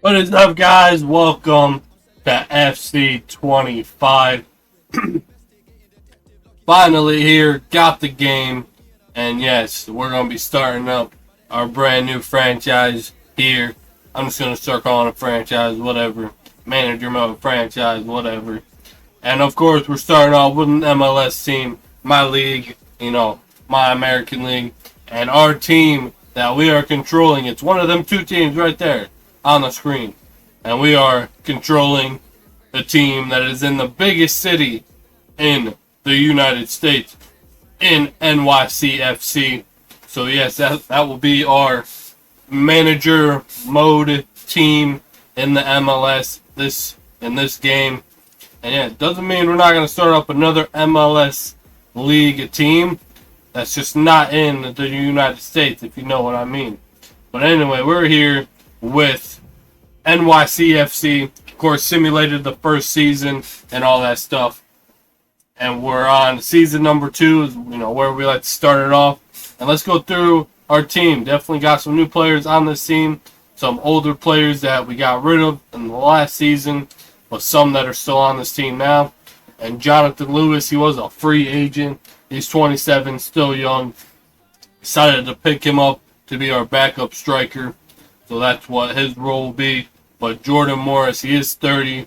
What is up, guys? Welcome to FC25. Finally here, got the game, and yes, we're going to be starting up our brand new franchise here. I'm just going to start calling it franchise, whatever. Manager mode, franchise, whatever. And of course, we're starting off with an MLS team, my league, my American league, and our team that we are controlling. It's one of them two teams right there on the screen. And we are controlling the team that is in the biggest city in the United States, in NYCFC. So yes, that will be our manager mode team in the MLS in this game. And yeah, it doesn't mean we're not going to start up another MLS league team. That's just not in the United States, if you know what I mean. But anyway, we're here with NYCFC. Of course, simulated the first season and all that stuff. And we're on season number 2, where we like to start it off. And let's go through our team. Definitely got some new players on this team. Some older players that we got rid of in the last season, but some that are still on this team now. And Jonathan Lewis, he was a free agent. He's 27, still young. Decided to pick him up to be our backup striker. So that's what his role will be. But Jordan Morris, he is 30.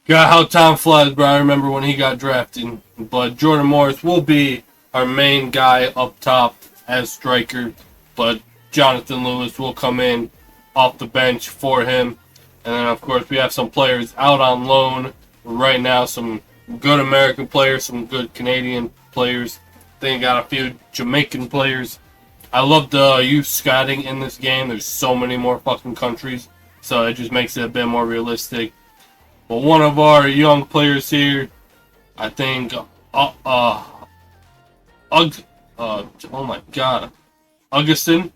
God, how time flies, bro. I remember when he got drafted. But Jordan Morris will be our main guy up top as striker. But Jonathan Lewis will come in off the bench for him. And then, of course, we have some players out on loan right now. Some good American players, some good Canadian players. Then got a few Jamaican players. I love the youth scouting in this game. There's so many more fucking countries. So it just makes it a bit more realistic. But one of our young players here, I think, oh my God, Augustin,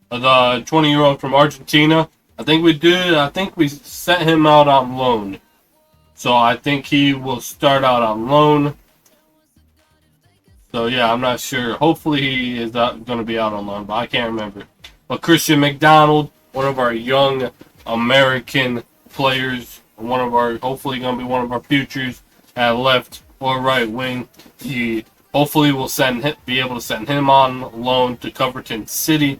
the 20-year-old from Argentina. I think we sent him out on loan. So I think he will start out on loan. So yeah, I'm not sure. Hopefully he is going to be out on loan, but I can't remember. But Christian McDonald, one of our young American players, hopefully going to be one of our futures at left or right wing. He hopefully will be able to send him on loan to Coverton City.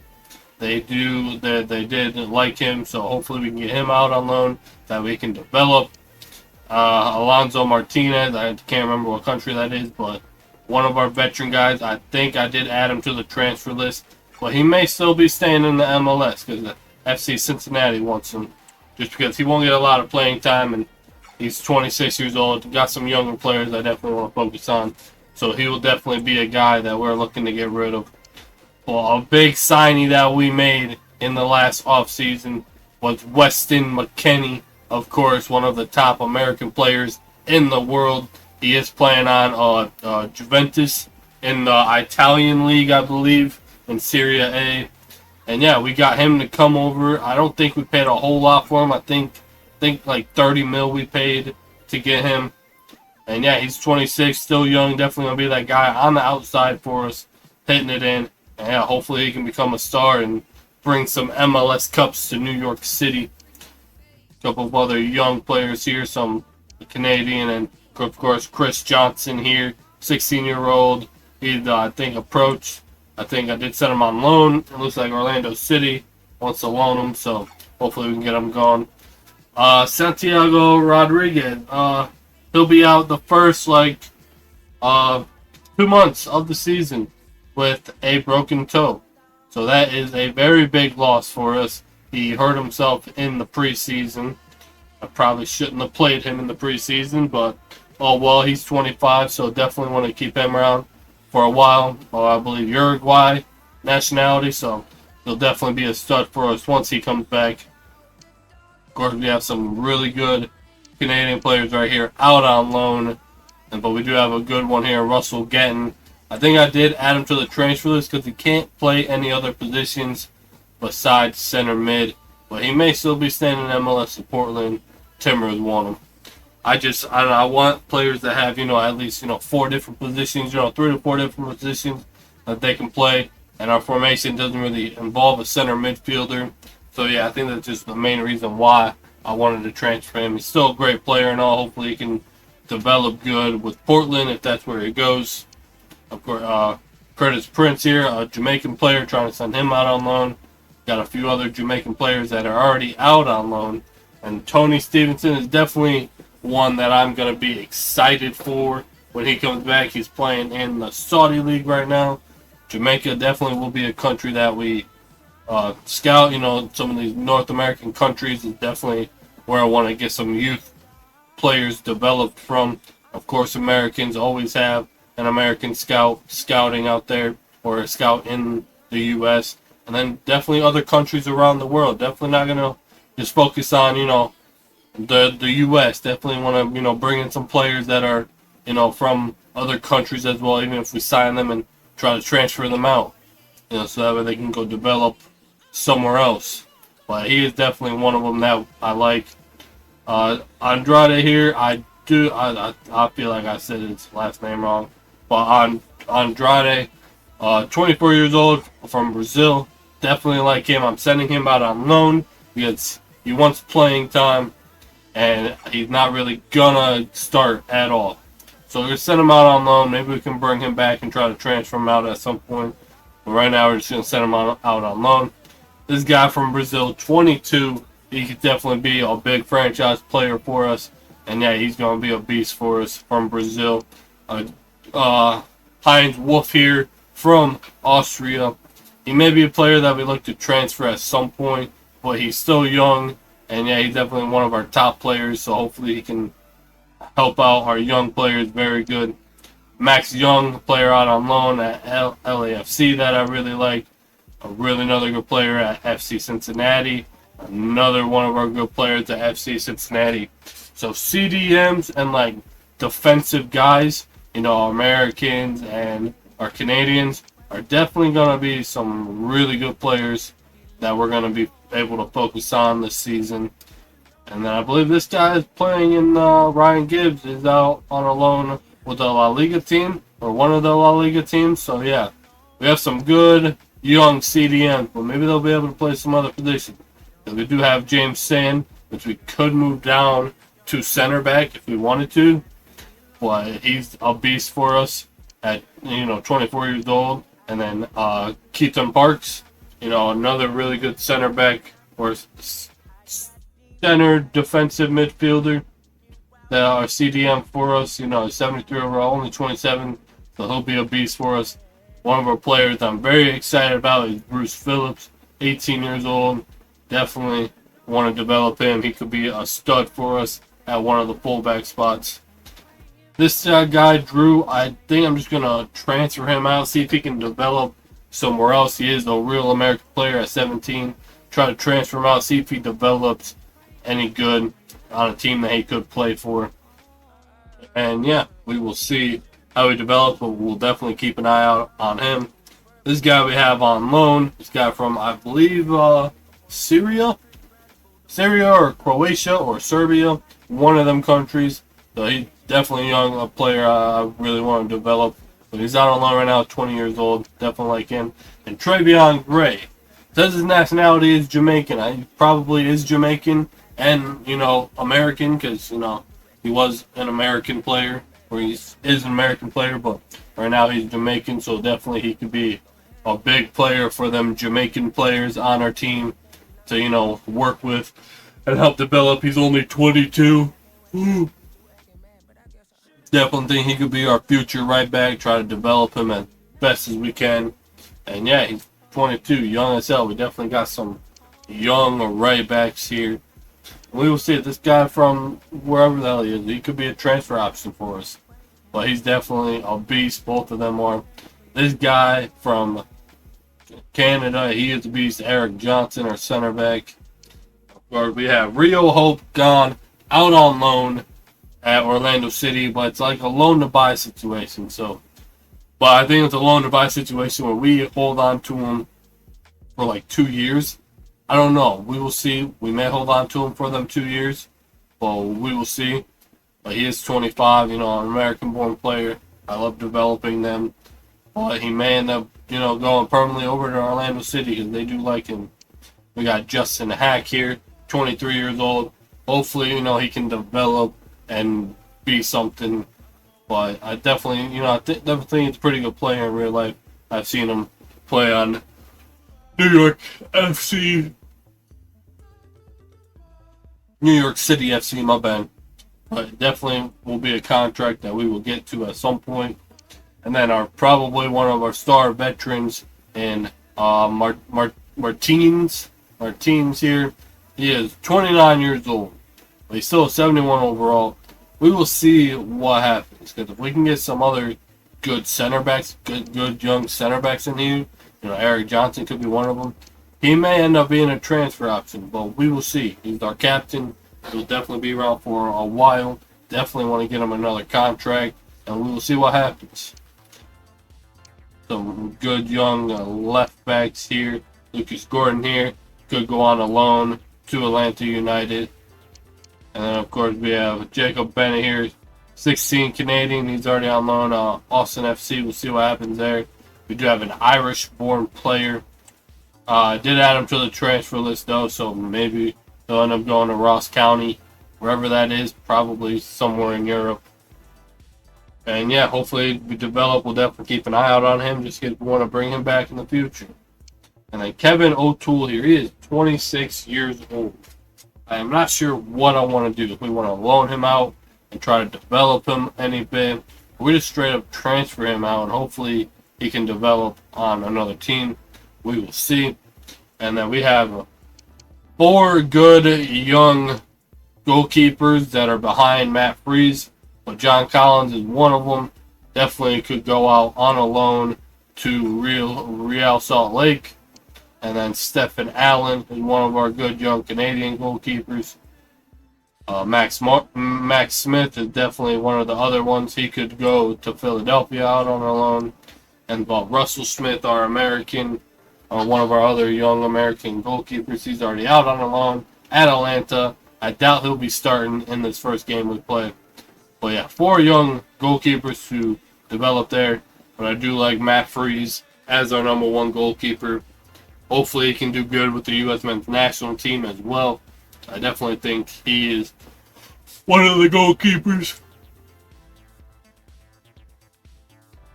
They did like him, so hopefully we can get him out on loan that we can develop. Alonso Martinez, I can't remember what country that is, but one of our veteran guys. I think I did add him to the transfer list, but he may still be staying in the MLS because FC Cincinnati wants him, just because he won't get a lot of playing time, and he's 26 years old. Got some younger players I definitely want to focus on, so he will definitely be a guy that we're looking to get rid of. Well, a big signing that we made in the last offseason was Weston McKennie, of course, one of the top American players in the world. He is playing on Juventus in the Italian league, I believe, in Serie A. And yeah, we got him to come over. I don't think we paid a whole lot for him. I think like 30 mil we paid to get him. And yeah, he's 26, still young. Definitely going to be that guy on the outside for us, hitting it in. And yeah, hopefully he can become a star and bring some MLS Cups to New York City. A couple of other young players here, some Canadian, and of course Chris Johnson here, 16-year-old. He's, I think, approached. I think I did send him on loan. It looks like Orlando City wants to loan him, so hopefully we can get him gone. Santiago Rodriguez, he'll be out the first 2 months of the season with a broken toe. So that is a very big loss for us. He hurt himself in the preseason. I probably shouldn't have played him in the preseason, but oh well, he's 25, so definitely want to keep him around for a while. I believe Uruguay nationality, so he'll definitely be a stud for us once he comes back. Of course, we have some really good Canadian players right here out on loan, but we do have a good one here, Russell Getton. I think I did add him to the transfer list because he can't play any other positions besides center mid, but he may still be staying in MLS in Portland. Timbers want him. I want players that have, at least, 4 different positions, 3 to 4 different positions that they can play. And our formation doesn't really involve a center midfielder. So yeah, I think that's just the main reason why I wanted to transfer him. He's still a great player and all. Hopefully he can develop good with Portland if that's where he goes. Of course, Curtis Prince here, a Jamaican player, trying to send him out on loan. Got a few other Jamaican players that are already out on loan. And Tony Stevenson is definitely one that I'm going to be excited for when he comes back. He's playing in the Saudi League right now. Jamaica definitely will be a country that we scout. You know, some of these North American countries is definitely where I want to get some youth players developed from. Of course, Americans always have an American scouting out there, or a scout in the U.S. And then definitely other countries around the world. Definitely not going to just focus on, you know, the U.S. Definitely want to, you know, bring in some players that are, you know, from other countries as well, even if we sign them and try to transfer them out, you know, so that way they can go develop somewhere else. But he is definitely one of them that I like. Andrade here, I feel like I said his last name wrong, but Andrade, 24 years old, from Brazil. Definitely like him. I'm sending him out on loan because he wants playing time and he's not really gonna start at all. So we're gonna send him out on loan. Maybe we can bring him back and try to transfer him out at some point. But right now we're just gonna send him out on loan. This guy from Brazil, 22, he could definitely be a big franchise player for us. And yeah, he's gonna be a beast for us from Brazil. Heinz Wolf here from Austria. He may be a player that we look to transfer at some point, but he's still young, and yeah, he's definitely one of our top players, so hopefully he can help out our young players very good. Max Young, player out on loan at LAFC that I really like. Another good player at FC Cincinnati. Another one of our good players at FC Cincinnati. So CDMs and like defensive guys, you know, Americans and our Canadians, are definitely going to be some really good players that we're going to be able to focus on this season. And then I believe this guy is playing in, Ryan Gibbs is out on a loan with the La Liga team, or one of the La Liga teams. So yeah, we have some good young CDMs, but maybe they'll be able to play some other positions. We do have James Sand, which we could move down to center back if we wanted to, but he's a beast for us at, you know, 24 years old. And then Keaton Parks, you know, another really good center back or center defensive midfielder that are CDM for us. You know, 73 overall, only 27, so he'll be a beast for us. One of our players I'm very excited about is Bruce Phillips, 18 years old. Definitely want to develop him. He could be a stud for us at one of the fullback spots. This guy, Drew, I think I'm just going to transfer him out, see if he can develop somewhere else. He is a real American player at 17. Try to transfer him out, see if he develops any good on a team that he could play for. And yeah, we will see how he develops, but we'll definitely keep an eye out on him. This guy we have on loan, this guy from, I believe, Syria or Croatia or Serbia, one of them countries. So he's definitely young, a player I really want to develop. But he's out on loan right now, 20 years old. Definitely like him. And Travion Gray. Says his nationality is Jamaican. He probably is Jamaican and, you know, American, because, you know, he was an American player, or he is an American player, but right now he's Jamaican, so definitely he could be a big player for them Jamaican players on our team to, you know, work with and help develop. He's only 22. Definitely think he could be our future right back. Try to develop him as best as we can. And yeah, he's 22, young as hell. We definitely got some young right backs here. We will see if this guy from wherever the hell he is, he could be a transfer option for us. But he's definitely a beast. Both of them are. This guy from Canada, he is a beast. Eric Johnson, our center back. Or we have Rio Hope gone out on loan at Orlando City, but it's like a loan to buy situation. So, but I think it's a loan to buy situation where we hold on to him for like 2 years. I don't know. We will see. We may hold on to him for them 2 years, but we will see. But he is 25, you know, an American-born player. I love developing them. But he may end up, you know, going permanently over to Orlando City because they do like him. We got Justin Hack here, 23 years old. Hopefully, he can develop and be something. But I definitely, definitely think it's a pretty good player in real life. I've seen him play on New York FC, New York City FC, my bad. But definitely will be a contract that we will get to at some point. And then probably one of our star veterans in Martins here. He is 29 years old. But he's still 71 overall. We will see what happens. Because if we can get some other good center backs, good young center backs in here, Eric Johnson could be one of them. He may end up being a transfer option, but we will see. He's our captain. He'll definitely be around for a while. Definitely want to get him another contract, and we will see what happens. Some good young left backs here. Lucas Gordon here could go on a loan to Atlanta United. And then, of course, we have Jacob Bennett here, 16 Canadian. He's already on loan. Austin FC. We'll see what happens there. We do have an Irish-born player. I did add him to the transfer list, though, so maybe he'll end up going to Ross County, wherever that is, probably somewhere in Europe. And yeah, hopefully we develop. We'll definitely keep an eye out on him. Just want to bring him back in the future. And then Kevin O'Toole here. He is 26 years old. I am not sure what I want to do. If we want to loan him out and try to develop him any bit, we just straight up transfer him out and hopefully he can develop on another team. We will see. And then we have 4 good young goalkeepers that are behind Matt Freeze. But John Collins is one of them. Definitely could go out on a loan to Real Salt Lake. And then Stephen Allen is one of our good young Canadian goalkeepers. Max Smith is definitely one of the other ones. He could go to Philadelphia out on a loan. And Russell Smith, our American, one of our other young American goalkeepers, he's already out on a loan at Atlanta. I doubt he'll be starting in this first game we play. But yeah, 4 young goalkeepers to develop there. But I do like Matt Freeze as our number 1 goalkeeper. Hopefully he can do good with the U.S. men's national team as well. I definitely think he is one of the goalkeepers.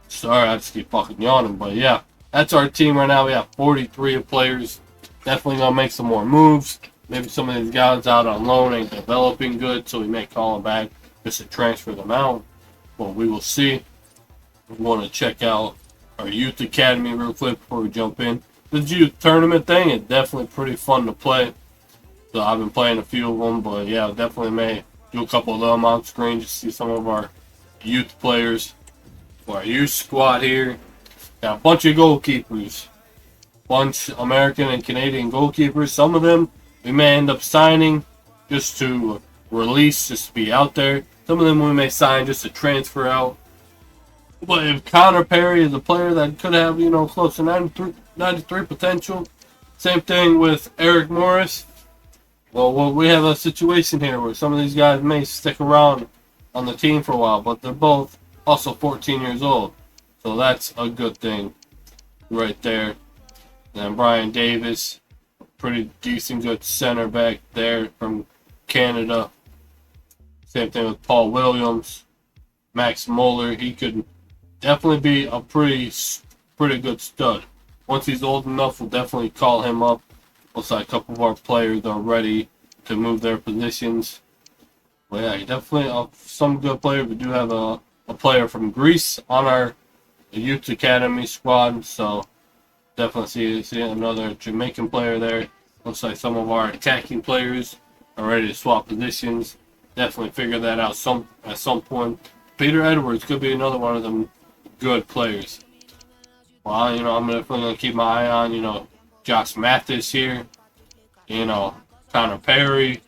Sorry, I just keep fucking yawning. But yeah, that's our team right now. We have 43 players. Definitely going to make some more moves. Maybe some of these guys out on loan ain't developing good, so we may call them back just to transfer them out. But we will see. We want to check out our youth academy real quick before we jump in. This youth tournament thing is definitely pretty fun to play. So I've been playing a few of them, but yeah, definitely may do a couple of them on screen just to see some of our youth players. Our youth squad here. Got a bunch of goalkeepers. Bunch American and Canadian goalkeepers. Some of them we may end up signing just to release, just to be out there. Some of them we may sign just to transfer out. But if Connor Perry is a player that could have, close to 93 potential. Same thing with Eric Morris. Well, we have a situation here where some of these guys may stick around on the team for a while, but they're both also 14 years old. So that's a good thing right there. Then Brian Davis, pretty decent good center back there from Canada. Same thing with Paul Williams. Max Muller, he could definitely be a pretty good stud. Once he's old enough, we'll definitely call him up. Looks like a couple of our players are ready to move their positions. But yeah, definitely some good players. We do have a player from Greece on our youth academy squad, so definitely see another Jamaican player there. Looks like some of our attacking players are ready to swap positions. Definitely figure that out at some point. Peter Edwards could be another one of them good players. Well, I'm definitely going to keep my eye on, Josh Mathis here, Connor Perry,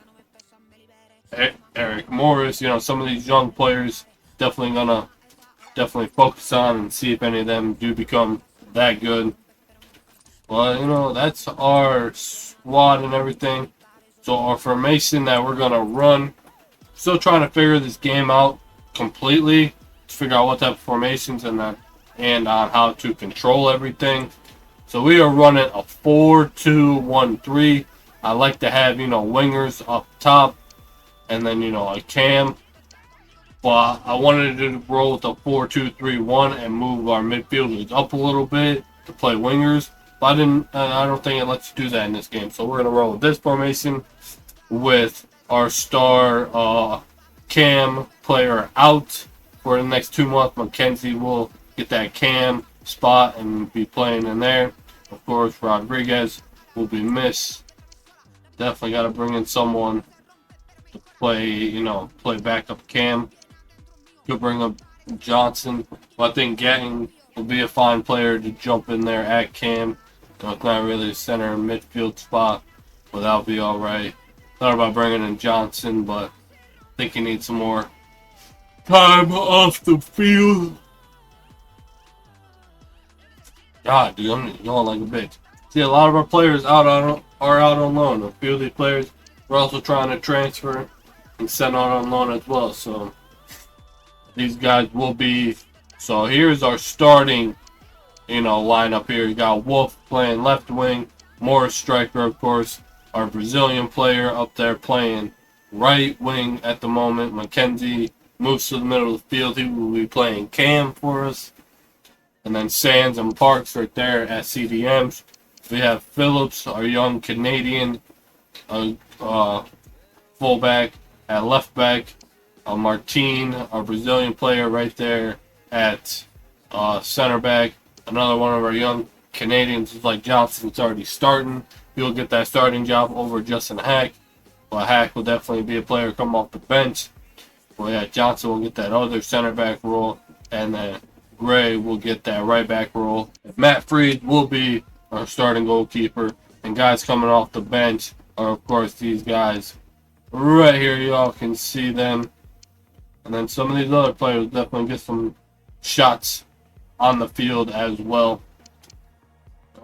Eric Morris, some of these young players definitely going to focus on and see if any of them do become that good. Well, that's our squad and everything. So our formation that we're going to run, still trying to figure this game out completely, to figure out what type of formations and on how to control everything. So we are running a 4-2-1-3. I like to have, wingers up top and then, a cam. But I wanted to roll with a 4-2-3-1 and move our midfielders up a little bit to play wingers. But I don't think it lets you do that in this game. So we're going to roll with this formation with our star cam player out for the next 2 months. Mackenzie will get that cam spot and be playing in there. Of course, Rodriguez will be missed. Definitely got to bring in someone to play, play backup cam. Could bring up Johnson. But I think Gatting will be a fine player to jump in there at cam. So it's not really a center and midfield spot, but that'll be all right. Thought about bringing in Johnson, but I think he needs some more time off the field. God, dude, I'm going like a bitch. See, a lot of our players are out on loan. A few of these players we're also trying to transfer and send out on loan as well. So these guys will be. So here's our starting, lineup here. You got Wolf playing left wing, Morris striker, of course. Our Brazilian player up there playing right wing at the moment. Mackenzie moves to the middle of the field. He will be playing cam for us. And then Sands and Parks right there at CDMs. We have Phillips, our young Canadian fullback at left back. Martin, our Brazilian player right there at center back. Another one of our young Canadians is like Johnson's already starting. He'll get that starting job over Justin Hack. But Hack will definitely be a player come off the bench. Well, yeah, Johnson will get that other center back role. And then Gray will get that right back role. Matt Freed will be our starting goalkeeper. And guys coming off the bench are, of course, these guys right here. Y'all can see them. And then some of these other players definitely get some shots on the field as well.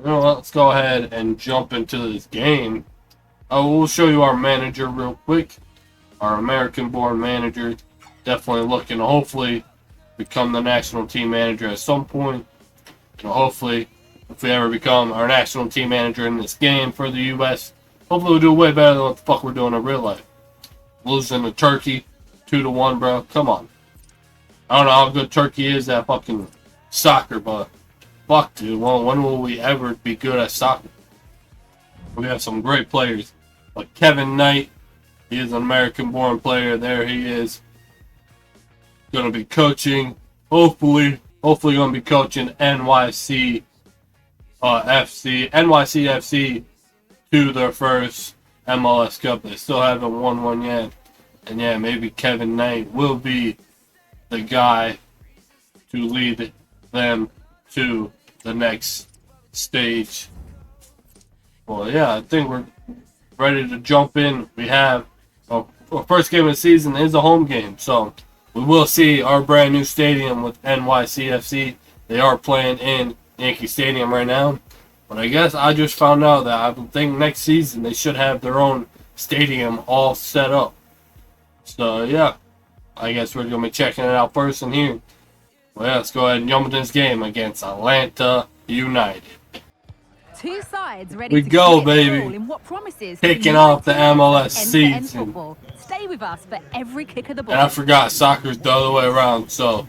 Let's go ahead and jump into this game. We'll show you our manager real quick. Our American-born manager. Definitely looking to hopefully become the national team manager at some point. Hopefully, if we ever become our national team manager in this game for the U.S., hopefully we'll do way better than what the fuck we're doing in real life. Losing to Turkey 2-1, bro. Come on. I don't know how good Turkey is at fucking soccer, but fuck, dude. Well, when will we ever be good at soccer? We have some great players. Like Kevin Knight, he is an American-born player. There he is. Going to be coaching. Hopefully going to be coaching NYCFC to their first MLS Cup. They still haven't won one yet. And yeah, maybe Kevin Knight will be the guy to lead them to the next stage. Well, yeah, I think we're ready to jump in. We have our first game of the season is a home game, so we will see our brand new stadium with NYCFC. They are playing in Yankee Stadium right now, but I guess I just found out that I think next season they should have their own stadium all set up. So yeah, I guess we're gonna be checking it out first in here. Well, yeah, let's go ahead and jump into this game against Atlanta United. Two sides ready we to go, baby. In what promises kicking off the MLS season. Stay with us for every kick of the ball. And I forgot soccer's the other way around, so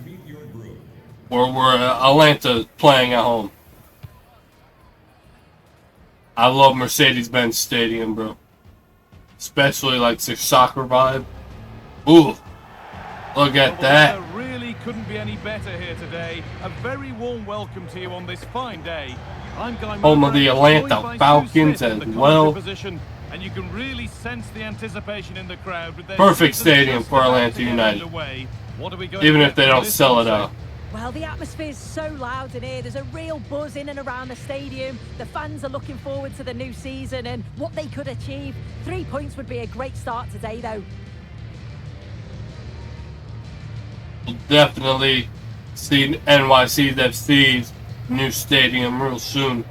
we're Atlanta playing at home. I love Mercedes-Benz Stadium, bro. Especially like the soccer vibe. Ooh, look at that. The weather really couldn't be any better here today. A very warm welcome to you on this fine day. I'm Guy home of the Atlanta Falcons as well. And you can really sense the anticipation in the crowd. With perfect stadium for Atlanta United. Even if they don't sell it out. Well, the atmosphere is so loud in here. There's a real buzz in and around the stadium. The fans are looking forward to the new season and what they could achieve. 3 points would be a great start today, though. We'll definitely see NYCFC's new stadium real soon.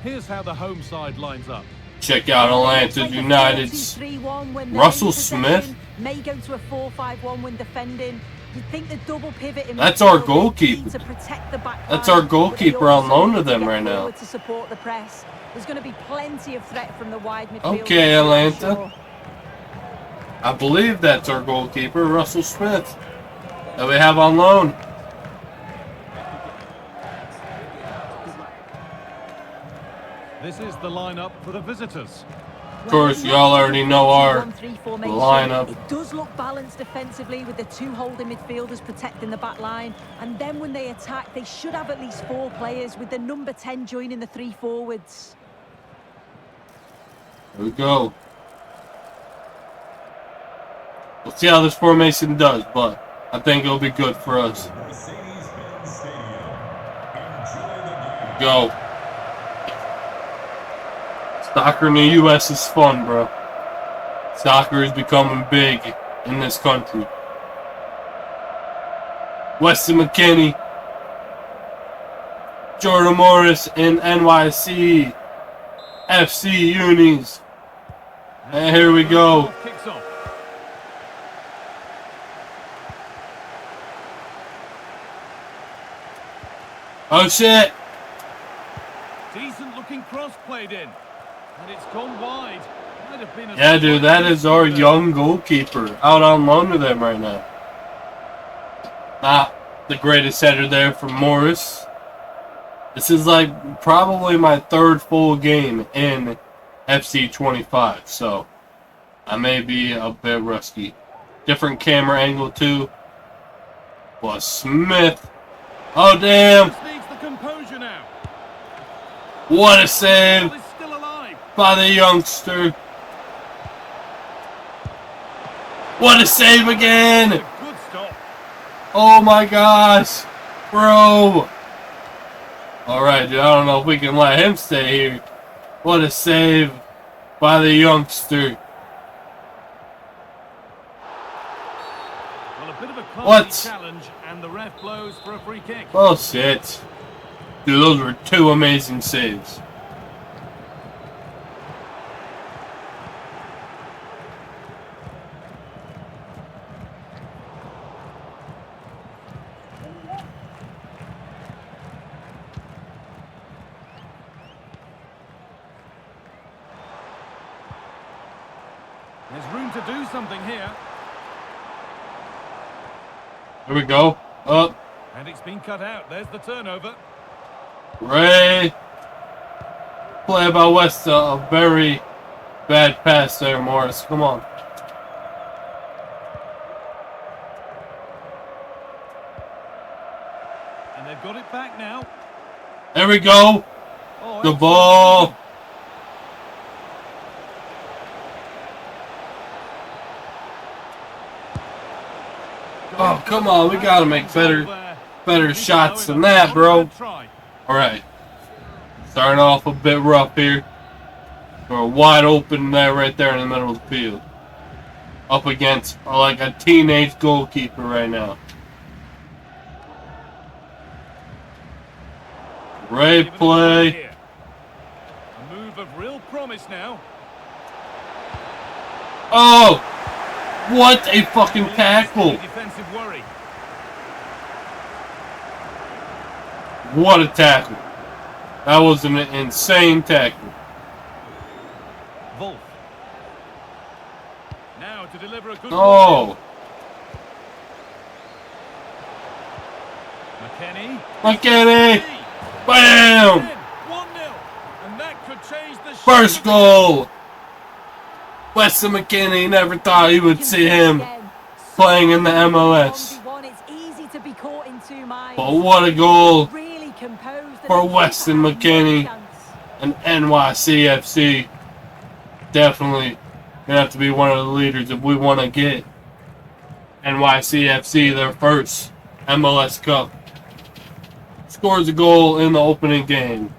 Here's how the home side lines up. Check out Atlanta United's Russell Smith. May go to a 4-5-1 when defending. You'd think the double pivot in That's our midfield is goalkeeper. key to protect the back That's line, our but they goalkeeper on also loan need to them get right now. forward to support the press. There's going to be plenty of threat from the wide midfield. Okay, Atlanta. I believe that's our goalkeeper, Russell Smith, that we have on loan. This is the lineup for the visitors. Of course, y'all already know our lineup. It does look balanced defensively with the two holding midfielders protecting the back line. And then when they attack, they should have at least 4 players with the number 10 joining the 3 forwards. Here we go. We'll see how this formation does, but I think it'll be good for us. Go. Soccer in the U.S. is fun, bro. Soccer is becoming big in this country. Weston McKennie, Jordan Morris in NYCFC unis. And here we go. Oh shit! Decent looking cross played in. And it's gone wide. Might have been a Yeah, dude, that is our young goalkeeper out on loan to them right now. Not the greatest header there from Morris. This is like probably my 3rd full game in FC25, so I may be a bit rusty. Different camera angle too. Well, Smith. Oh damn! What a save by the youngster. What a save again! Oh my gosh, bro. Alright, dude, I don't know if we can let him stay here. What a save by the youngster. Well, a bit of a What? challenge, and the ref blows for a free kick. Oh shit. Dude, those were 2 amazing saves. There's room to do something here. Here we go. Up. And it's been cut out. There's the turnover. Ray. Play by West. A very bad pass there, Morris. Come on. And they've got it back now. There we go. Oh, The ball. Oh, come on. We got to make better shots than that, bro. All right. Starting off a bit rough here. We're wide open there, right there in the middle of the field. Up against like a teenage goalkeeper right now. Great play. A move of real promise now. Oh! What a fucking tackle! Defensive worry. What a tackle! That was an insane tackle. Wolf. Now to deliver a good Oh! McKennie! Bam! 1-0. And that could change the First goal! Weston McKennie, never thought he would see him playing in the MLS. But what a goal for Weston McKennie and NYCFC. Definitely gonna have to be one of the leaders if we want to get NYCFC their first MLS Cup. Scores a goal in the opening game.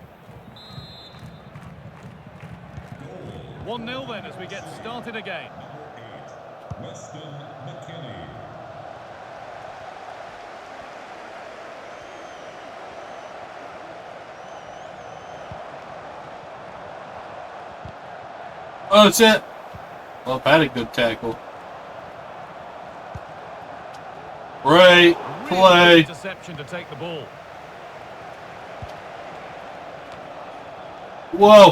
1-0 then as we get started again. Weston McKennie. Oh, that's it. Well, had a good tackle. Great Really play. good interception to take the ball. Whoa.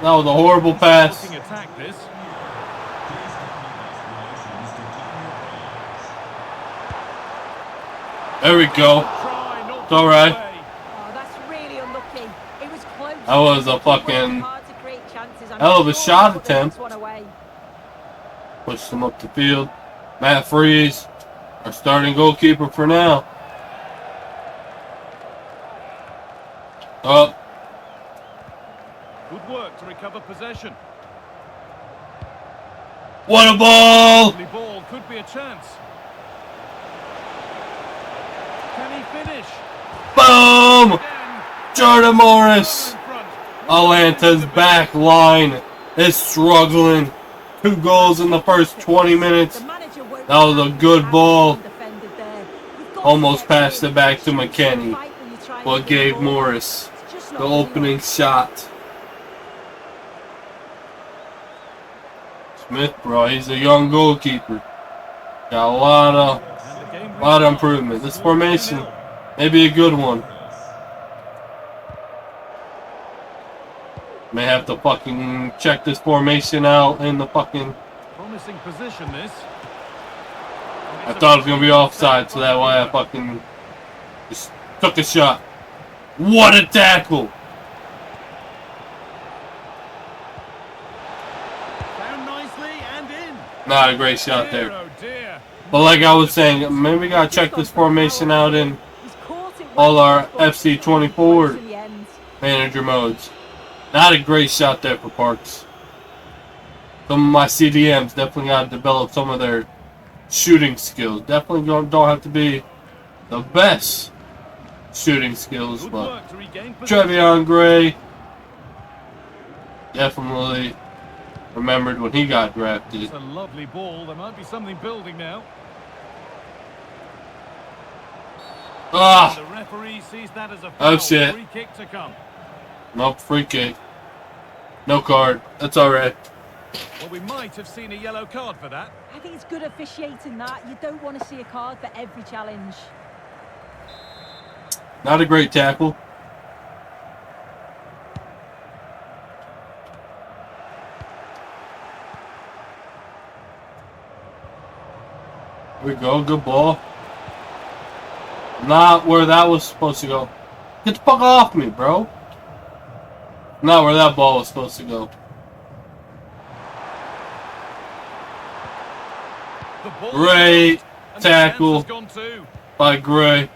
That was a horrible pass. Looking attack this. There we go. Try, not It's all right. Oh, that's really unlucky. It was close. That was a It's fucking hard to create chances. I'm hell of a sure shot they'll put the next attempt. one away. Push them up the field. Matt Freeze, our starting goalkeeper for now. Up. Good work to recover possession. What a ball! The ball could be a chance. Can he finish? Boom! Again. Jordan Morris. In front. Atlanta's back line is struggling. 2 goals in the first 20 minutes. The manager won't That was a good have ball. defended there. You've got to Almost get passed in. it back to Fight McKennie, when you're trying but to gave win the ball. Morris It's just the not opening enough. shot. Smith, bro, he's a young goalkeeper. Got a lot of And the game lot of restarts. improvement. This Score formation 2-0. may be a good one. May have to fucking check this formation out in the fucking. Promising position this. I thought it was gonna be offside, so that way I fucking just took a shot. What a tackle! Down nicely and in. Not a great shot Dear, there. oh dear. But like I was saying, maybe we gotta check this formation out in He's caught it all well, our but FC24 close in the end. manager modes. Not a great shot there for Parks. Some of my CDMs definitely gotta develop some of their shooting skills. Definitely don't have to be the best shooting skills, Good but work to regain possession. Trevion Gray definitely remembered when he got drafted. It's a lovely ball. There might be something building now. Ah! The referee sees that as a Oh, foul. shit. Free kick to come. Nope, free kick. No card. That's alright. Well, we might have seen a yellow card for that. I think it's good officiating that. You don't want to see a card for every challenge. Not a great tackle. Here we go, good ball. Not where that was supposed to go. Get the fuck off me, bro. Not where that ball was supposed to go. The ball Great is blocked, and the chance tackle has gone too. by Gray.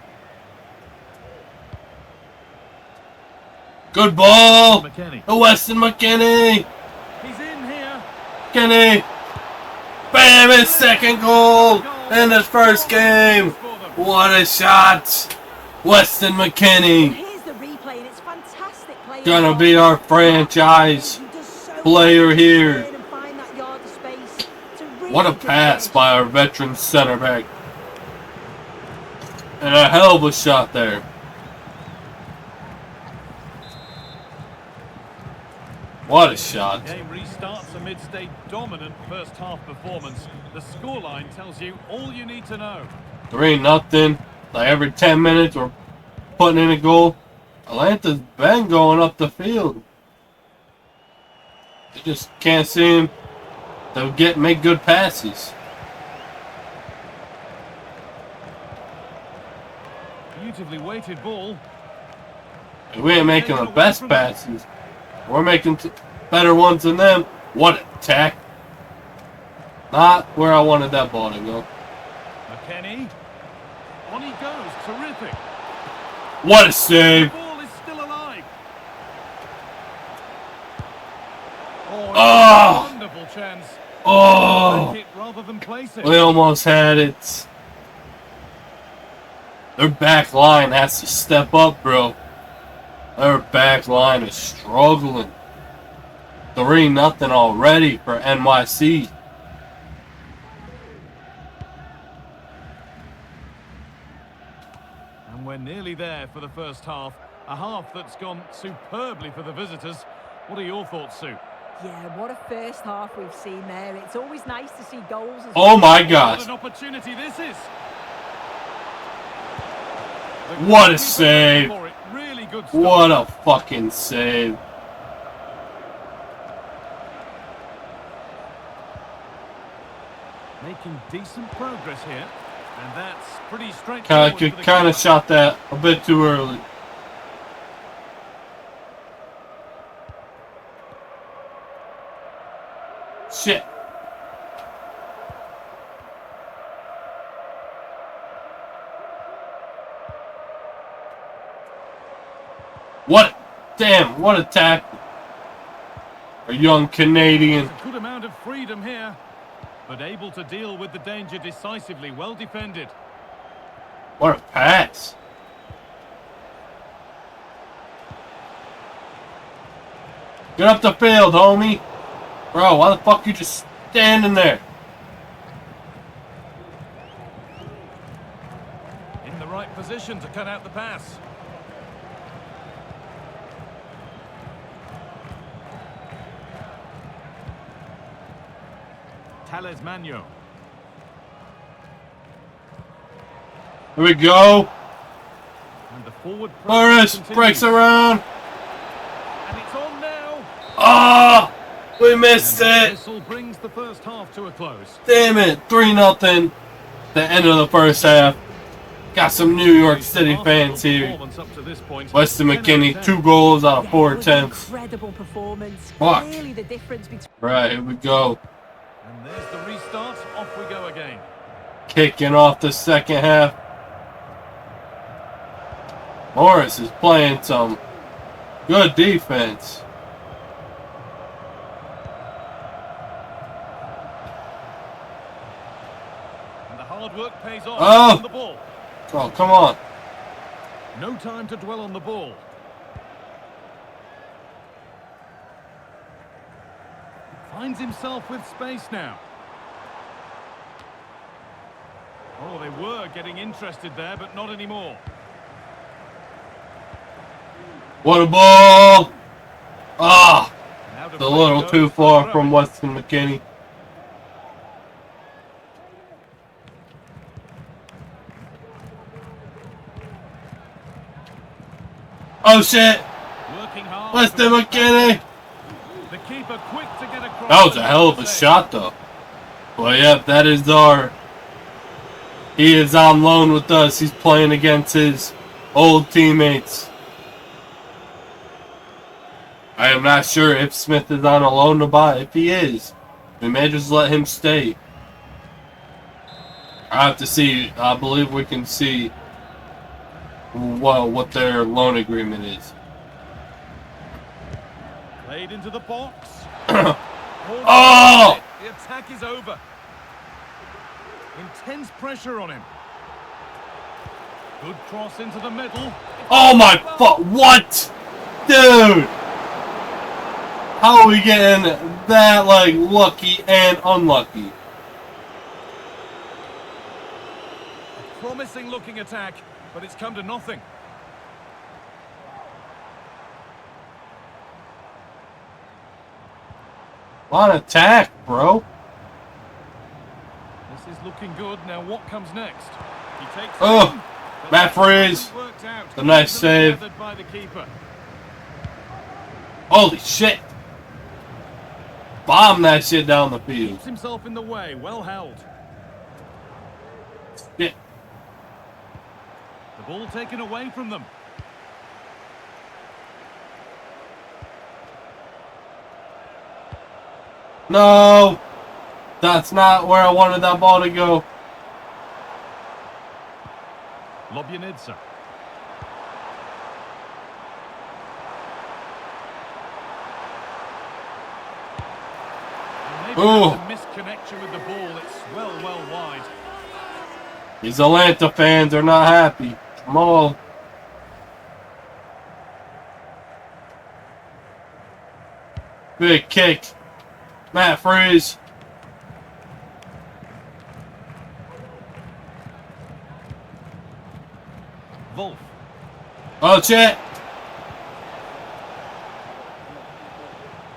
Good ball. McKennie. To Weston McKennie. He's in here. McKennie. Bam, his second goal in his first game. What a shot. Weston McKennie. Here's the replay, and it's fantastic play. Gonna be our franchise He does so player well to here. turn and find that yard of space. It's a really What a good pass finish. by our veteran center back. And a hell of a shot there. What a shot. Game restarts amidst a dominant first half performance. The scoreline tells you all you need to know. 3-0. Like every 10 minutes we're putting in a goal. Atlanta's been going up the field. They just can't seem to make good passes. Beautifully weighted ball. And we ain't making the best passes. We're making better ones than them. What a tack. Not where I wanted that ball to go. McKennie. On he goes. Terrific. What a The save. ball is still alive. Oh, Oh! wonderful chance. Oh! Take it rather than place it. We almost had it. Their back line has to step up, bro. Their back line is struggling. 3-0 already for NYC. And we're nearly there for the first half. A half that's gone superbly for the visitors. What are your thoughts, Sue? Yeah, what a first half we've seen there. It's always nice to see goals. Oh my gosh. What an opportunity this is. What a save. Really good start. What a fucking save. Making decent progress here. And that's pretty straightforward. Kind of shot that a bit too early. Shit. What? Damn, what a tackle. A young Canadian. A good amount of freedom here, but able to deal with the danger decisively. Well defended. What a pass. Get up the field, homie. Bro, why the fuck you just standing there? In the right position to cut out the pass. Talismano. Here we go. And the forward Morris breaks around. And it's on now. Ah, we missed And the it. whistle brings the first half to a close. Damn it, 3-0. The end of the first half. Got some New York City fans here. Weston McKennie, 2 goals out of 4 attempts. Incredible performance. Fuck. Clearly the difference between. Right, here we go. And there's the restart. Off we go again. Kicking off the second half. Morris is playing some good defense. And the hard work pays off. Oh! On the ball. Oh, come on. No time to dwell on the ball. Finds himself with space now. Oh, they were getting interested there, but not anymore. What a ball! Ah! Now to It's a play little goes too for far throw. from Weston McKennie. Oh shit! Working hard. Weston McKennie! The keeper quick to get across. That was a hell of a shot though. Well, yep, that is our... He is on loan with us. He's playing against his old teammates. I am not sure if Smith is on a loan to buy. If he is, we may just let him stay. I have to see. I believe we can see what their loan agreement is. Played into the box. Oh! The attack is over. Intense pressure on him. Good cross into the middle. Oh my fuck! What, dude? How are we getting that like lucky and unlucky? A promising looking attack, but it's come to nothing. On attack, bro. This is looking good. Now what comes next? He takes Oh, it in, but Matt Freeze. it worked out. The nice Easily save. gathered by the keeper. Holy shit! Bomb that shit down the field. Keeps himself in the way. Well held. Shit. The ball taken away from them. No! That's not where I wanted that ball to go. Lobjanidze. And maybe Ooh. that's a misconnection with the ball. It's well wide. These Atlanta fans are not happy. Come on. Big kick. Matt Freeze. Wolf. Oh shit.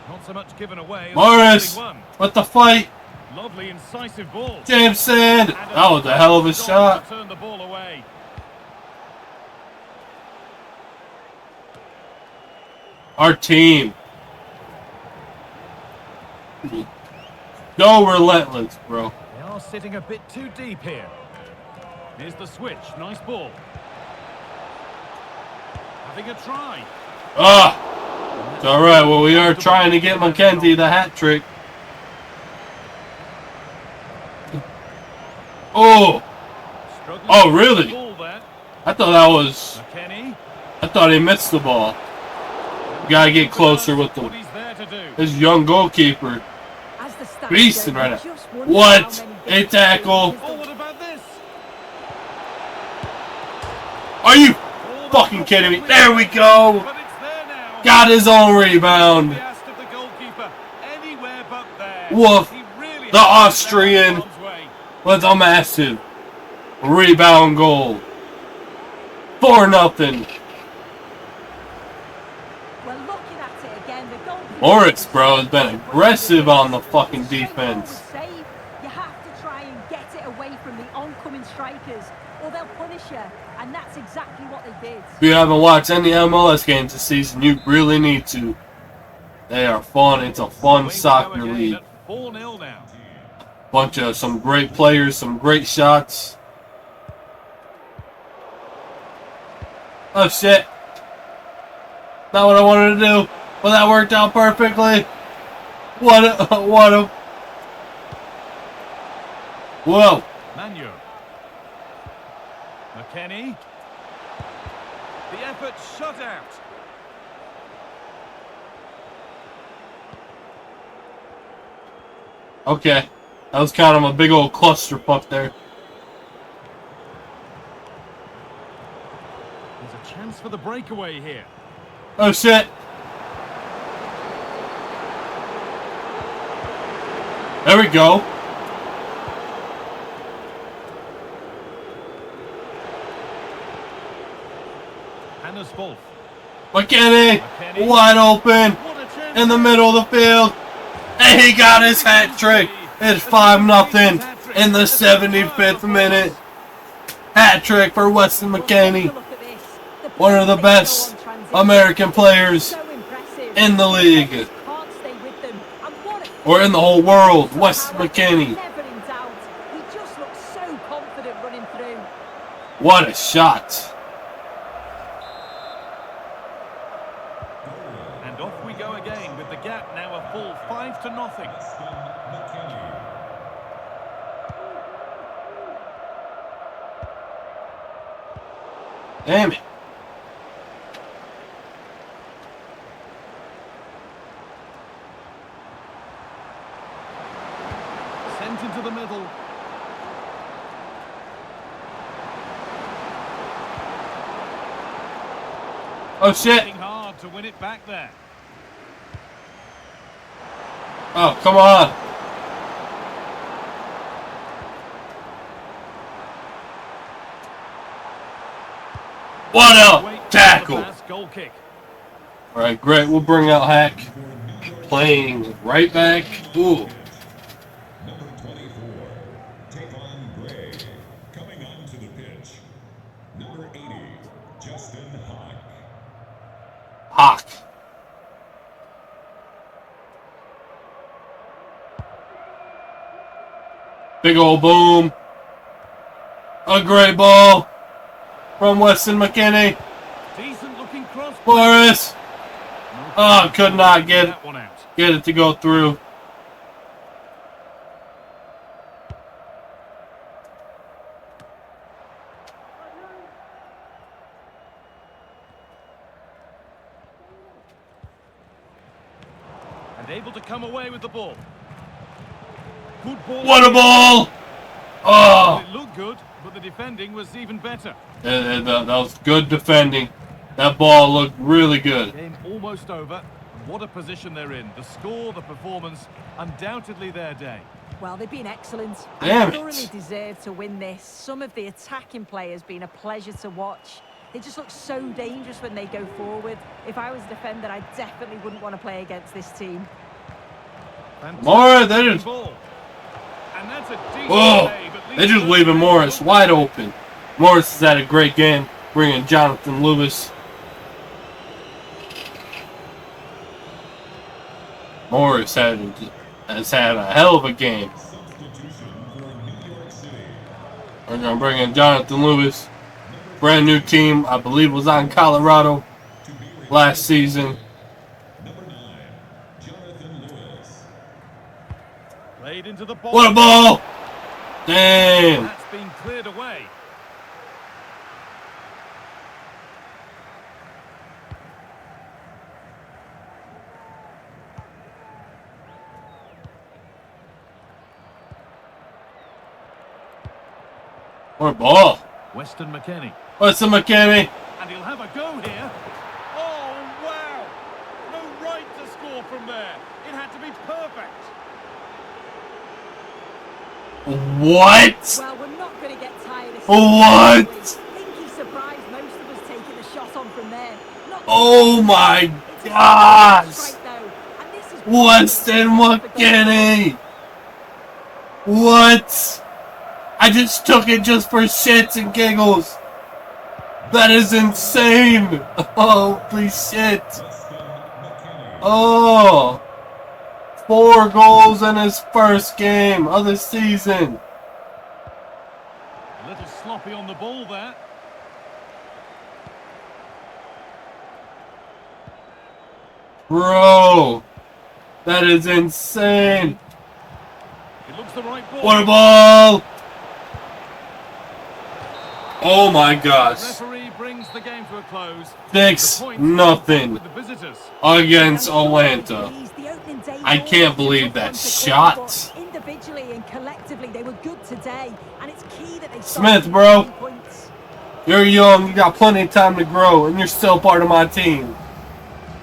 Not so much given away. Morris with the fight. Lovely incisive ball. Jameson. That was a hell of a shot. Turn the ball away. Our team. Go relentless, bro. They are sitting a bit too deep here. Here's the switch. Nice ball. Having a try. It's all right. Well, we are trying to get McKenzie the hat trick. Oh. Oh, really? I thought that was... I thought he missed the ball. You gotta get closer with the... His young goalkeeper. Beasting right now. What? A tackle. Are you fucking kidding me? There we go. Got his own rebound. Woof. The Austrian with a massive rebound goal. 4-0. Moritz, bro, has been aggressive on the fucking defense. You have to try and get it away from the oncoming strikers, or they'll punish you, and that's exactly what they did. If you haven't watched any MLS games this season, you really need to. They are fun. It's a fun soccer league. Bunch of some great players, some great shots. Oh shit. Not what I wanted to do. Well, that worked out perfectly. What a... Whoa. Manu. McKennie. The effort shut out. Okay. That was kind of a big old clusterfuck there. There's a chance for the breakaway here. Oh shit. There we go. Hannes Wolf. McKennie, wide open in the middle of the field. And he got his hat trick. It's 5-0 in the 75th minute. Hat trick for Weston McKennie. One of the best American players in the league. Or in the whole world, Weston McKennie. What a shot. And off we go again with the gap now a full 5-0. Damn it. Sent into the middle. Oh shit. Hard to win it back there. Oh, come on. What a tackle. Goal kick. All right, great. We'll bring out Hack. Playing right back. Ooh. Hawk. Big old boom. A great ball from Weston McKennie. Decent looking cross. Morris. Oh, could not get it to go through. And able to come away with the ball. Good ball. What a ball! Oh! It looked good, but the defending was even better. That was good defending. That ball looked really good. Game almost over. What a position they're in. The score, the performance, undoubtedly their day. Well, they've been excellent. Damn They it. thoroughly deserve to win this. Some of the attacking players been a pleasure to watch. They just look so dangerous when they go forward. If I was a defender, I definitely wouldn't want to play against this team. Morris, they just... Ball. And that's a decent Whoa! save, at They least just leaving third Morris goal. wide open. Morris has had a great game, bringing Jonathan Lewis. Morris has had a hell of a game. We're going to bring in Jonathan Lewis. Brand new team, I believe was on Colorado last season. Played into the ball. What a ball! Damn! That's been cleared away. What a ball! Weston McKennie. What's the McKinney? And he'll have a go here. Oh, wow! No right to score from there. It had to be perfect. What? Well, we're not going to get tired of What? I think he surprised most of us taking the shot on from there. Not Oh my It's a gosh! strike, though, and this is Weston McKinney! What? I just took it just for shits and giggles. That is insane. Holy shit. Oh. 4 goals in his first game of the season. A little sloppy on the ball there. Bro. That is insane. It looks the right ball. What a ball. Oh my gosh. Referee brings the game to a close. 6-0 With the visitors. against Atlanta. I can't believe that shot. Individually and collectively, they were good today, and it's key that they Smith, bro. You're young, you got plenty of time to grow, and you're still part of my team.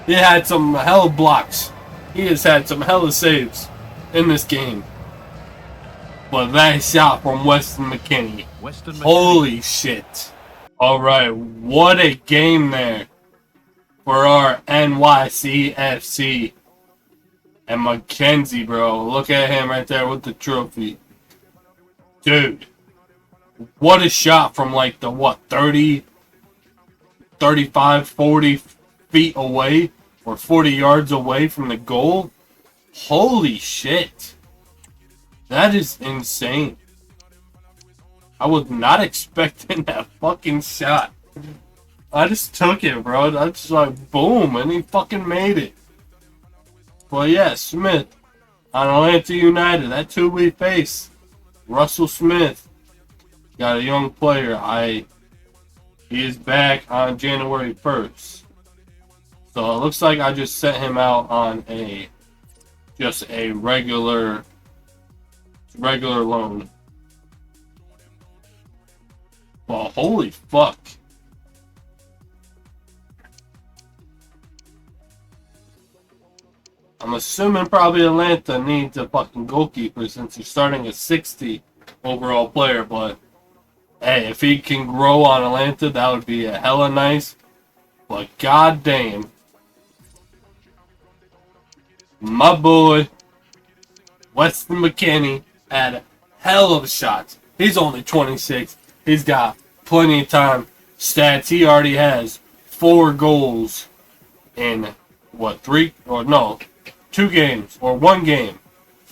He had some hella blocks. He has had some hella saves in this game. But that shot from Weston McKennie. Holy shit. Alright, what a game there for our NYCFC. And Mackenzie, bro. Look at him right there with the trophy. Dude. What a shot from like the, 30, 35, 40 feet away. Or 40 yards away from the goal. Holy shit. That is insane. I was not expecting that fucking shot. I just took it, bro. I just like, boom, and he fucking made it. Well, yeah, Smith on Atlanta United. That 2 we face. Russell Smith. Got a young player. He is back on January 1st. So it looks like I just sent him out on just a regular loan. Well, holy fuck. I'm assuming probably Atlanta needs a fucking goalkeeper since he's starting a 60 overall player, but hey, if he can grow on Atlanta, that would be a hella nice. But goddamn. My boy, Weston McKennie, had a hell of a shots. He's only 26. He's got plenty of time. Stats, he already has 4 goals in, 2 games, or 1 game.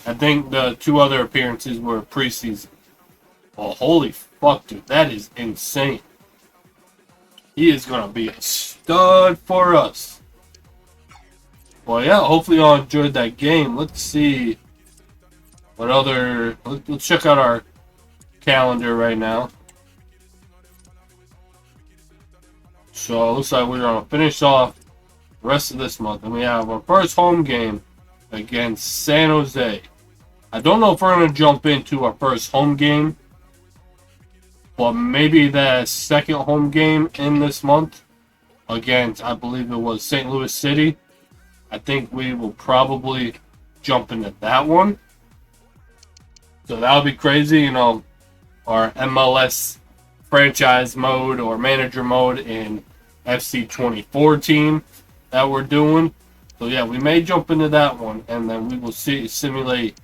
I think the 2 other appearances were preseason. Well, holy fuck, dude. That is insane. He is going to be a stud for us. Well, yeah, hopefully y'all enjoyed that game. Let's see what other... Let's check out our calendar right now. So, it looks like we're going to finish off the rest of this month. And we have our first home game against San Jose. I don't know if we're going to jump into our first home game. But maybe the second home game in this month against, I believe it was St. Louis City. I think we will probably jump into that one. So that would be crazy, you know, our MLS franchise mode or manager mode in FC24 team that we're doing. So yeah, we may jump into that one, and then we will simulate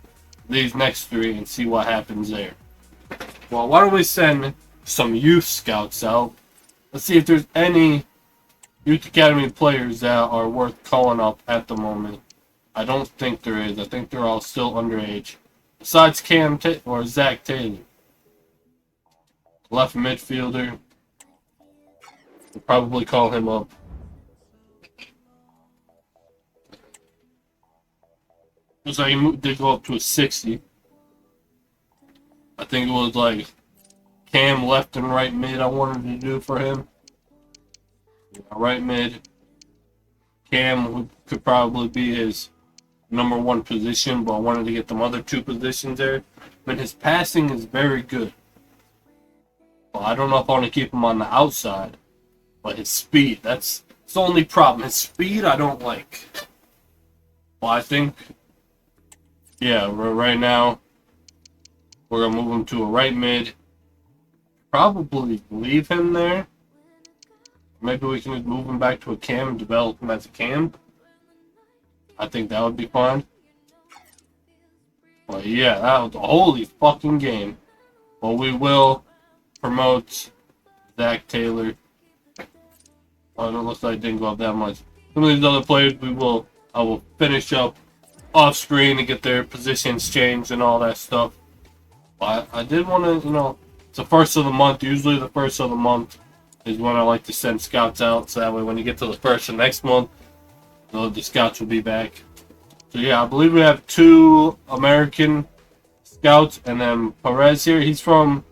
these next 3 and see what happens there. Well, why don't we send some youth scouts out? Let's see if there's any youth academy players that are worth calling up at the moment. I don't think there is. I think they're all still underage. Besides or Zach Taylor. Left midfielder. We'll probably call him up. Looks like he did go up to a 60. I think it was like Cam left and right mid I wanted to do for him. Right mid. Cam could probably be his number 1 position, but I wanted to get them other 2 positions there. But his passing is very good. Well, I don't know if I want to keep him on the outside, but his speed, that's the only problem. His speed I don't like. Well, I think, yeah, right now, we're going to move him to a right mid. Probably leave him there. Maybe we can just move him back to a cam and develop him as a cam. I think that would be fine. But yeah, that was a holy fucking game. But we will promote Zach Taylor. Oh, it looks like I didn't go up that much. Some of these other players I will finish up off screen to get their positions changed and all that stuff. But I did want to, it's the first of the month. Usually the first of the month is when I like to send scouts out. So that way when you get to the first of next month, the scouts will be back. So yeah, I believe we have 2 American scouts. And then Perez here, he's from,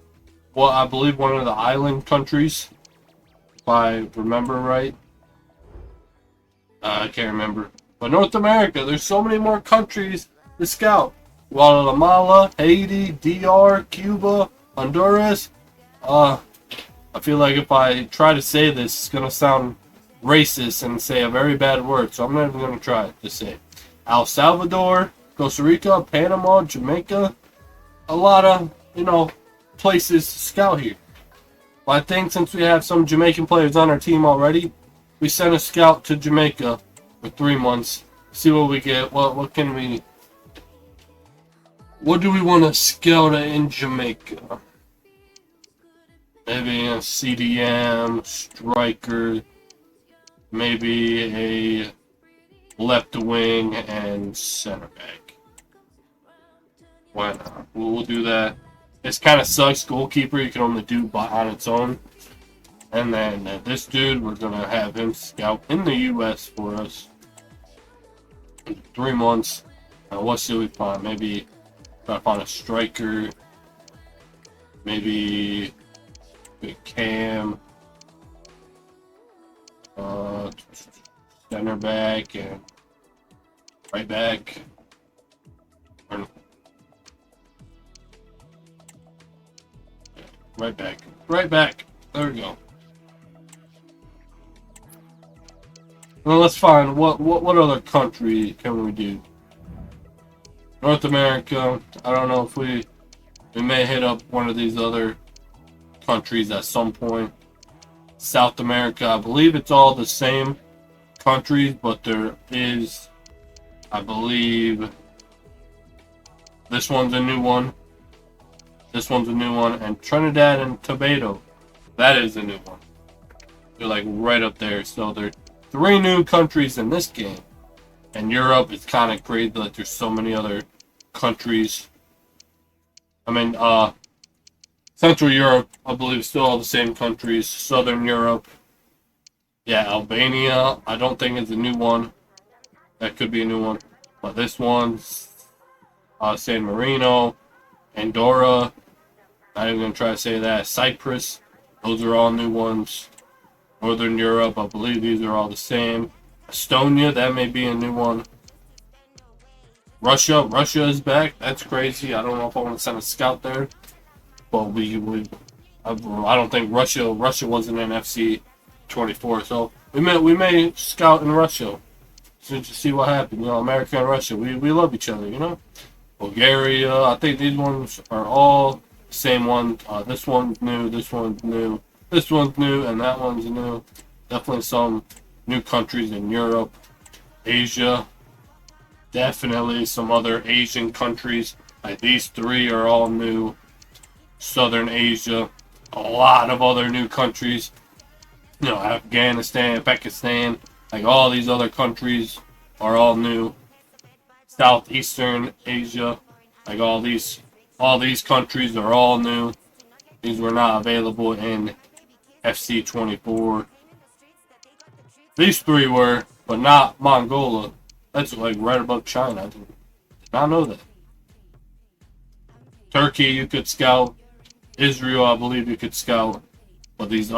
well, I believe one of the island countries. If I remember right. I can't remember. But North America, there's so many more countries to scout. Guatemala, Haiti, DR, Cuba, Honduras. I feel like if I try to say this, it's going to sound racist and say a very bad word. So I'm not even going to try to say it. El Salvador, Costa Rica, Panama, Jamaica. A lot of, places to scout here. But I think since we have some Jamaican players on our team already, we sent a scout to Jamaica for 3 months. See what we get. What do we want to scout in Jamaica? Maybe a CDM, striker, maybe a left wing and center back. Why not? We'll do that. This kind of sucks. Goalkeeper you can only do on its own. And then this dude, we're going to have him scout in the U.S. for us. 3 months. What should we find? Maybe try to find a striker. Maybe a cam. Center back and right back. Right back. Right back. There we go. Well, let's find what other country can we do? North America. I don't know if we may hit up one of these other countries at some point. South America. I believe it's all the same countries, but there is, I believe, this one's a new one. This one's a new one, and Trinidad and Tobago. That is a new one. They're like right up there. So there are 3 new countries in this game. And Europe is kind of crazy that there's so many other countries. I mean, Central Europe, I believe, still all the same countries. Southern Europe. Yeah, Albania, I don't think it's a new one. That could be a new one. But this one's San Marino, Andorra. Not even going to try to say that. Cyprus. Those are all new ones. Northern Europe, I believe these are all the same. Estonia, that may be a new one. Russia is back. That's crazy. I don't know if I want to send a scout there. But I don't think Russia wasn't in FC25. So we may scout in Russia. To see what happens. America and Russia, we love each other, Bulgaria, I think these ones are all the same one. This one's new, this one's new, this one's new, and that one's new. Definitely some new countries in Europe. Asia. Definitely some other Asian countries. Like these three are all new. Southern Asia. A lot of other new countries. You know, Afghanistan, Pakistan. Like all these other countries are all new. Southeastern Asia. Like all these countries are all new. These were not available in FC24. These three were, but not Mongolia. That's like right above China. I did not know that. Turkey you could scout. Israel I believe you could scout. But these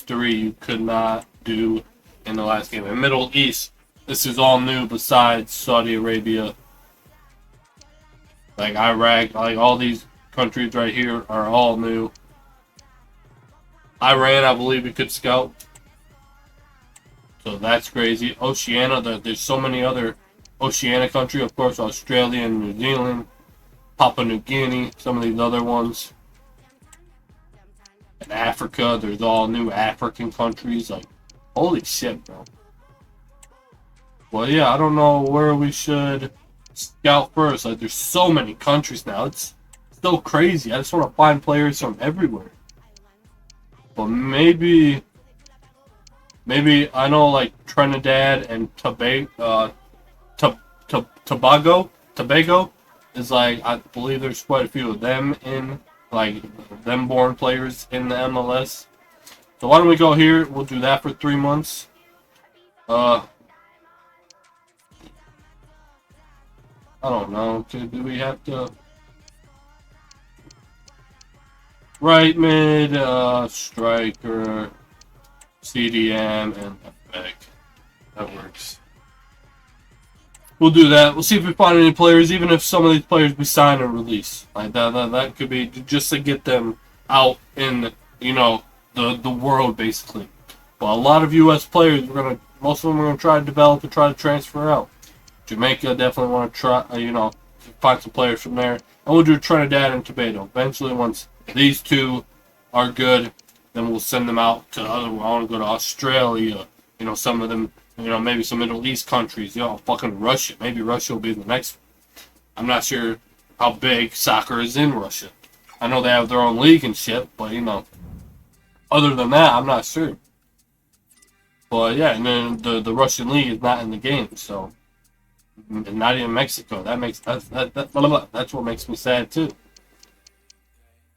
three you could not do in the last game. In Middle East, this is all new besides Saudi Arabia. Like Iraq, like all these countries right here are all new. Iran, I believe we could scout. So that's crazy. Oceania, there's so many other Oceania countries. Of course, Australia and New Zealand. Papua New Guinea, some of these other ones. In Africa, there's all new African countries. Like, holy shit, bro. Well, yeah, I don't know where we should scout first. Like, there's so many countries now. It's so crazy. I just want to find players from everywhere. But maybe I know like Trinidad and Tobago is like, I believe there's quite a few of them in, like, them born players in the MLS. So why don't we go here? We'll do that for 3 months. I don't know. Do we have to? Right mid, striker, CDM, and left back. That works. We'll do that. We'll see if we find any players, even if some of these players we sign or release. Like that could be just to get them out in, you know, the world basically. But a lot of U.S. players, most of them we're gonna try to develop and try to transfer out. Jamaica definitely want to try, you know, find some players from there, and we'll do Trinidad and Tobago. Eventually, once these two are good, then we'll send them out to other. I want to go to Australia. You know, some of them. You know, maybe some Middle East countries. You know, fucking Russia. Maybe Russia will be the next one. I'm not sure how big soccer is in Russia. I know they have their own league and shit, but you know, other than that, I'm not sure. But yeah, and then the Russian league is not in the game, so and not even Mexico. That's what makes me sad too.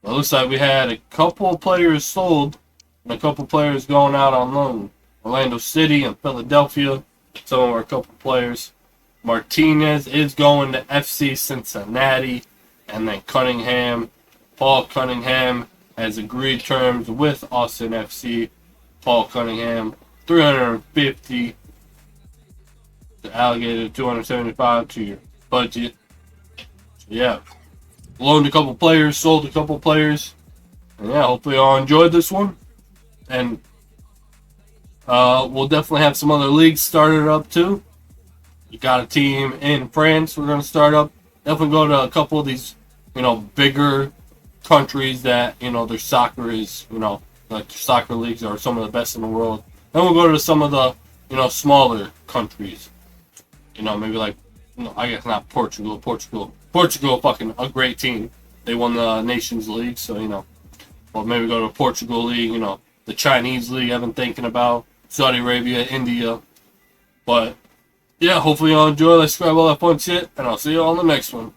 Well, it looks like we had a couple of players sold and a couple of players going out on loan. Orlando City and Philadelphia, some of our couple players. Martinez is going to FC Cincinnati, and then Cunningham. Paul Cunningham has agreed terms with Austin FC. Paul Cunningham, $350. The alligator, $275 to your budget. So yeah, loaned a couple players, sold a couple players, and yeah, hopefully y'all enjoyed this one. And we'll definitely have some other leagues started up too. You got a team in France we're going to start up. Definitely go to a couple of these, you know, bigger countries that, you know, their soccer is, you know, like their soccer leagues are some of the best in the world. Then we'll go to some of the, you know, smaller countries. You know, maybe like, you know, I guess not Portugal. Portugal, fucking a great team. They won the Nations League, so, you know. Or maybe go to a Portugal league, you know, the Chinese league I've been thinking about. Saudi Arabia, India. But, yeah, hopefully y'all enjoy. Let's grab all that fun shit, and I'll see you on the next one.